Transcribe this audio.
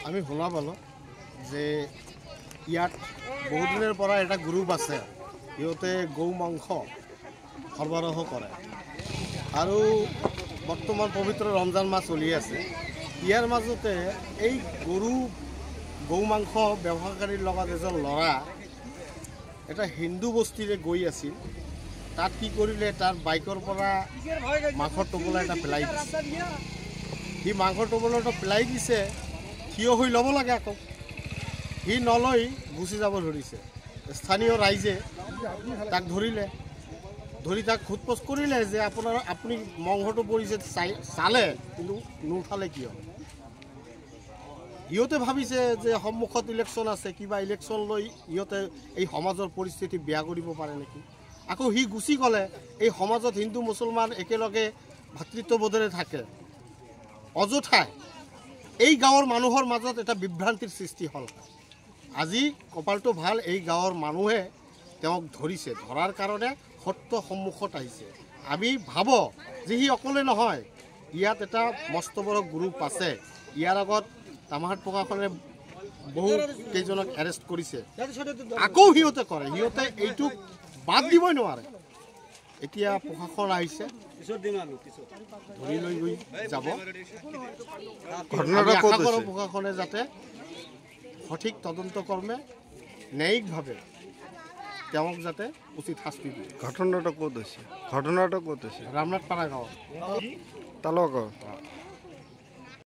আমি শুনা পালোঁ যে ইয়াত বহুদিনৰ পৰা এটা গ্ৰুপ আছে, সিহঁতে গৌ মাংস সৰবৰাহ কৰে আৰু বৰ্তমান পবিত্ৰ ৰমজান মাহ চলি আছে। ইয়াৰ মাজতে এই গৌ মাংস ব্যৱহাৰকাৰীৰ লগত এজন ল'ৰা এটা হিন্দু বস্তিৰে গৈ আছিল। তাত কি কৰিলে, তাৰ বাইকৰ পৰা মাংসৰ টোপোলা এটা পেলাই দিছে। সি মাংসৰ টোপোলাটো পেলাই দিছে, থিয় হৈ ল'ব লাগে আকৌ। সি নলৈ গুচি যাব ধৰিছে। স্থানীয় ৰাইজে তাক ধৰি তাক সোধপোছ কৰিলে যে আপুনি মাংসটো পৰিছে চালে, কিন্তু নুঠালে কিয়? ইহঁতে ভাবিছে যে সন্মুখত ইলেকশ্যন আছে, কিবা ইলেকশ্যন লৈ ইহঁতে এই সমাজৰ পৰিস্থিতি বেয়া কৰিব পাৰে নেকি। আকৌ সি গুচি গ'লে এই সমাজত হিন্দু মুছলমান একেলগে ভাতৃত্ববোধেৰে থাকে। অযথাই এই গাঁৱৰ মানুহৰ মাজত এটা বিভ্ৰান্তিৰ সৃষ্টি হ'ল। আজি কপালটো ভাল, এই গাঁৱৰ মানুহে তেওঁক ধৰিছে, ধৰাৰ কাৰণে সত্য সন্মুখত আহিছে। আমি ভাবোঁ যে সি অকলে নহয়, ইয়াত এটা মস্ত বড় গ্ৰুপ আছে। ইয়াৰ আগত তামাহাট প্ৰশাসনে বহু কেইজনক এৰেষ্ট কৰিছে, আকৌ সিহঁতে কৰে। সিহঁতে এইটোক বাদ দিবই নোৱাৰে। এতিয়া প্ৰশাসন আহিছে, ধৰি লৈ গৈ যাব। আশা কৰোঁ প্ৰশাসনে যাতে সঠিক তদন্ত কৰ্মে ন্যায়িকভাৱে তেওঁক যাতে উচিত শাস্তি দিয়ে। ঘটনাটা ক'ত হৈছে? ৰামনাথ পাৰা গাঁও, তালুকা।